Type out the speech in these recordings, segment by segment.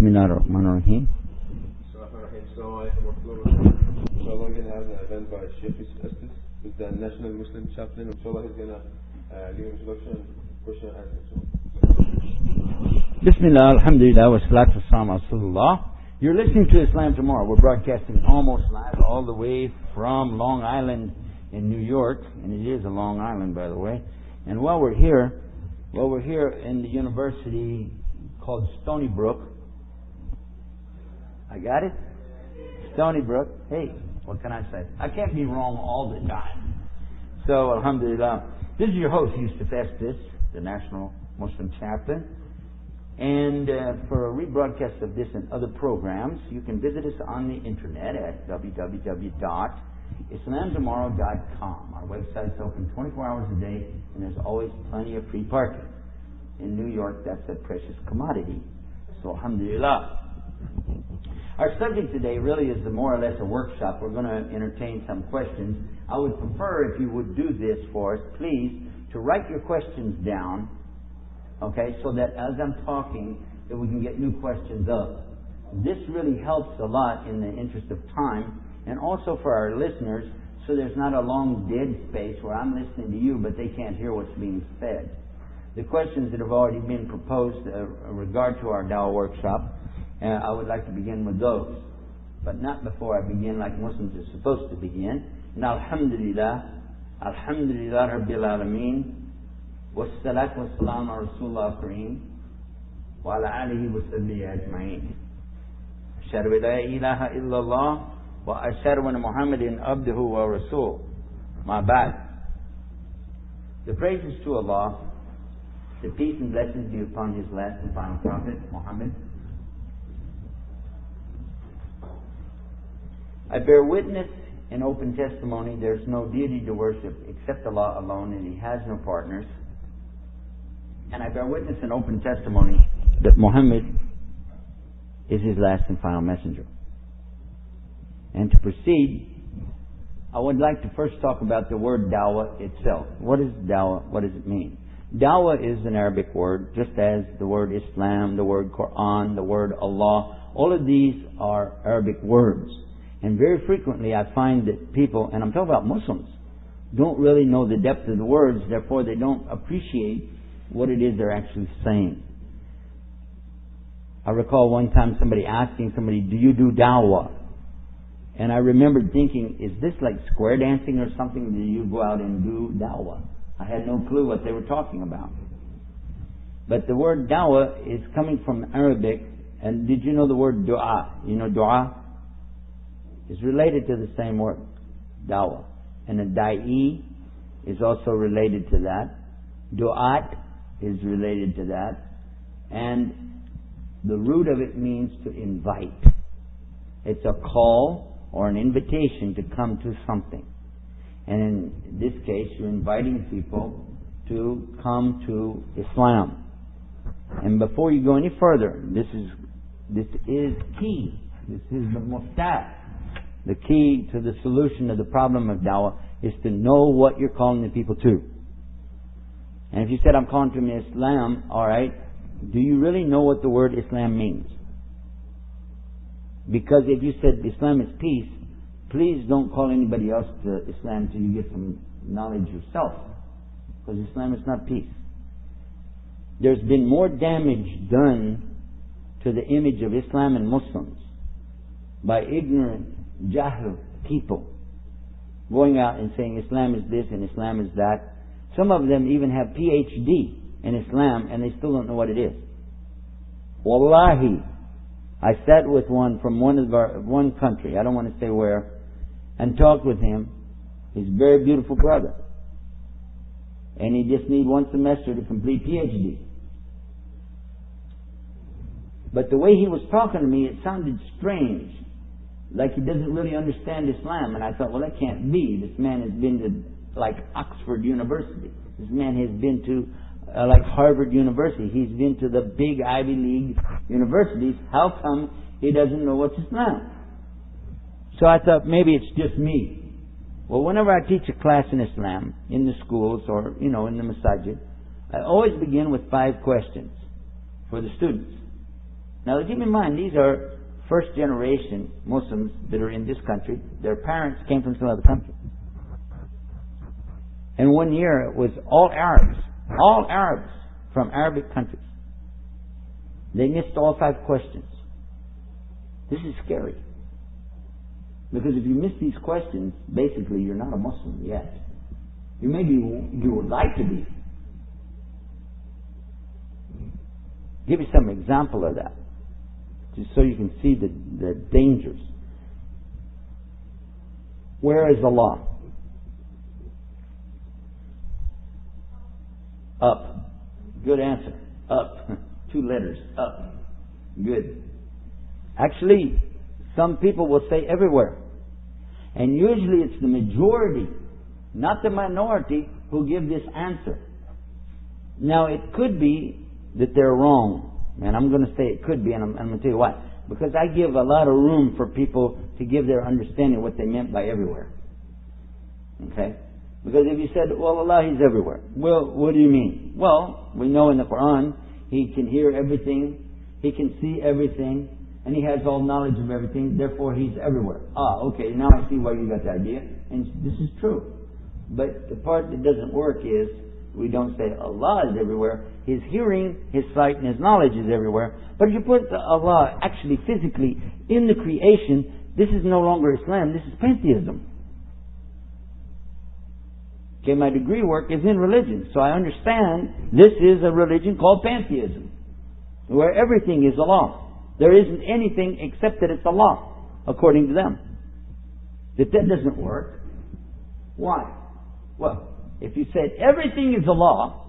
Bismillahirrahmanirrahim. Inshallah, we're going to have an event by Yusuf Estes, who's the National Muslim Chaplain. Inshallah, he's going to give an introduction, question and answer. Bismillah, alhamdulillah, wa salatu wassalamu ala Rasulullah. You're listening to Islam Tomorrow. We're broadcasting almost live all the way from Long Island in New York, and it is a Long Island, by the way. And while we're here in the university called Stony Brook. I got it? Stony Brook. Hey, what can I say? I can't be wrong all the time. So, alhamdulillah. This is your host, Yusuf Estes, the National Muslim Chaplain. And for a rebroadcast of this and other programs, you can visit us on the internet at www.islamtomorrow.com. Our website's open 24 hours a day, and there's always plenty of free parking. In New York, that's a precious commodity. So, alhamdulillah. Our subject today really is more or less a workshop. We're going to entertain some questions. I would prefer, if you would do this for us, please, to write your questions down, okay, so that as I'm talking, that we can get new questions up. This really helps a lot in the interest of time, and also for our listeners, so there's not a long dead space where I'm listening to you, but they can't hear what's being said. The questions that have already been proposed in regard to our Dawa workshop, I would like to begin with those. But not before I begin like Muslims are supposed to begin. And Alhamdulillah Rabbil Alameen, wassalatu wassalamu ala Rasulullah Kareem, wa ala alihi wa sahbihi ajma'in. Ashhadu an la ilaha illallah, wa ashhadu anna Muhammadin abduhu wa rasul. Ma ba'd. The praises to Allah, the peace and blessings be upon His last and final prophet, Muhammad. I bear witness in open testimony there's no deity to worship except Allah alone, and He has no partners. And I bear witness in open testimony that Muhammad is His last and final messenger. And to proceed, I would like to first talk about the word Dawa itself. What is Dawa? What does it mean? Dawa is an Arabic word, just as the word Islam, the word Quran, the word Allah. All of these are Arabic words. And very frequently I find that people, and I'm talking about Muslims, don't really know the depth of the words, therefore they don't appreciate what it is they're actually saying. I recall one time somebody asking somebody, do you do Dawa? And I remembered thinking, is this like square dancing or something? Do you go out and do Dawa? I had no clue what they were talking about. But the word Dawa is coming from Arabic. And did you know the word Dua? You know Dua? It's related to the same word, Dawa. And a Da'i is also related to that. Du'at is related to that. And the root of it means to invite. It's a call or an invitation to come to something. And in this case, you're inviting people to come to Islam. And before you go any further, this is key. This is the muftah. The key to the solution of the problem of Dawah is to know what you're calling the people to. And if you said, I'm calling them to Islam, alright, do you really know what the word Islam means? Because if you said Islam is peace, please don't call anybody else to Islam until you get some knowledge yourself. Because Islam is not peace. There's been more damage done to the image of Islam and Muslims by ignorant, jahl people going out and saying Islam is this and Islam is that. Some of them even have PhD in Islam and they still don't know what it is. Wallahi, I sat with one from one country, I don't want to say where, and talked with him. He's a very beautiful brother. And he just needs one semester to complete PhD. But the way he was talking to me, it sounded strange. Like he doesn't really understand Islam. And I thought, well, that can't be. This man has been to, like, Oxford University. This man has been to, like, Harvard University. He's been to the big Ivy League universities. How come he doesn't know what's Islam? So I thought, maybe it's just me. Well, whenever I teach a class in Islam, in the schools or, in the masajid, I always begin with 5 questions for the students. Now keep in mind, these are first generation Muslims that are in this country. Their parents came from some other country. And one year it was all Arabs from Arabic countries. They missed all 5 questions. This is scary. Because if you miss these questions, basically you're not a Muslim yet. You would like to be. Give you some example of that, just so you can see the dangers. Where is Allah? Up. Good answer. Up. 2 letters. Up. Good. Actually, some people will say everywhere. And usually it's the majority, not the minority, who give this answer. Now it could be that they're wrong. And I'm going to say it could be, and I'm going to tell you why. Because I give a lot of room for people to give their understanding what they meant by everywhere. Okay? Because if you said, well, Allah, He's everywhere. Well, what do you mean? Well, we know in the Quran, He can hear everything, He can see everything, and He has all knowledge of everything, therefore He's everywhere. Ah, okay, now I see why you got the idea. And this is true. But the part that doesn't work is, we don't say Allah is everywhere. His hearing, His sight, and His knowledge is everywhere. But if you put Allah actually physically in the creation, this is no longer Islam, this is pantheism. Okay, my degree work is in religion, so I understand this is a religion called pantheism, where everything is Allah. There isn't anything except that it's Allah, according to them. That doesn't work. Why? Well, if you said everything is Allah,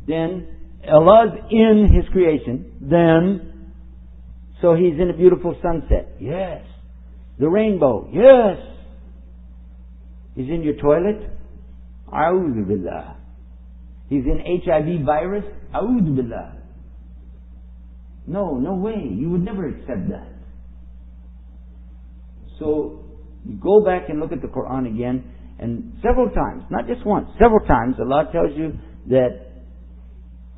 then Allah's in His creation, then, so He's in a beautiful sunset. Yes. The rainbow. Yes. He's in your toilet. A'udhu billah. He's in HIV virus. A'udhu billah. No way. You would never accept that. So, you go back and look at the Quran again, and several times, not just once, several times, Allah tells you that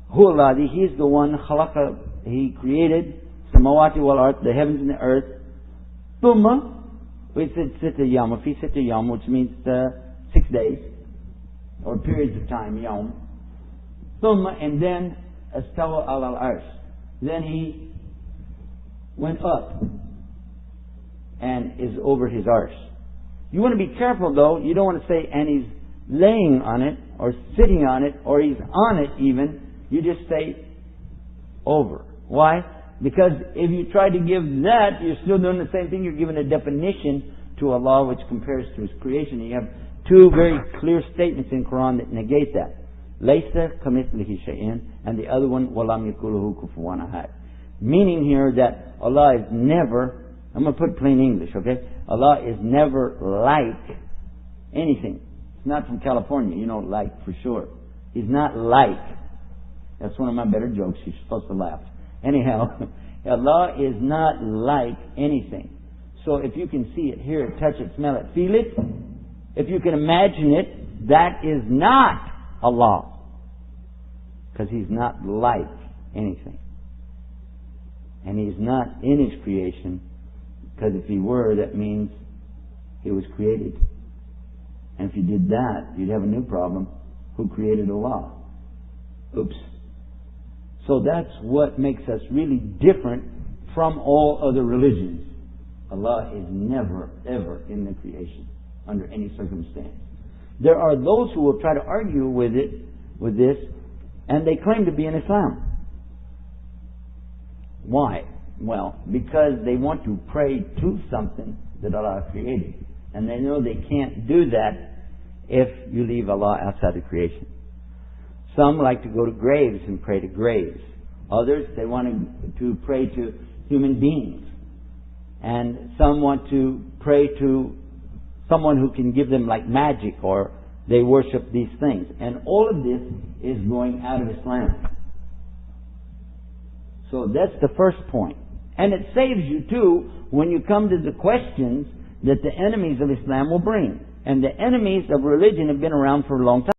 Hu Alladhi, He is the one, khalaqa, He created samawati wal ard, the heavens and the earth. Thumma, we said Sitta Yawm, fi Sitta Yawm, which means 6 days, or periods of time, Yawm. Thumma, and then Astawa al arsh. Then He went up and is over His arsh. You want to be careful though, you don't want to say, and He's laying on it, or sitting on it, or He's on it even. You just say, over. Why? Because if you try to give that, you're still doing the same thing. You're giving a definition to Allah which compares to His creation. You have 2 very clear statements in Quran that negate that. Laysa kamithlihi shay'in, and the other one, walam yakuluhu kufuwan ahad. Meaning here that Allah is never, I'm going to put plain English, okay? Allah is never like anything. It's not from California, you know, like for sure. He's not like. That's one of my better jokes. You're supposed to laugh. Anyhow, Allah is not like anything. So if you can see it, hear it, touch it, smell it, feel it, if you can imagine it, that is not Allah. Because He's not like anything. And He's not in His creation. Because if He were, that means He was created. And if you did that, you'd have a new problem. Who created Allah? Oops. So that's what makes us really different from all other religions. Allah is never, ever in the creation, under any circumstance. There are those who will try to argue with this, and they claim to be in Islam. Why? Well, because they want to pray to something that Allah created. And they know they can't do that if you leave Allah outside of creation. Some like to go to graves and pray to graves. Others, they want to pray to human beings. And some want to pray to someone who can give them like magic, or they worship these things. And all of this is going out of Islam. So that's the first point. And it saves you too when you come to the questions that the enemies of Islam will bring. And the enemies of religion have been around for a long time.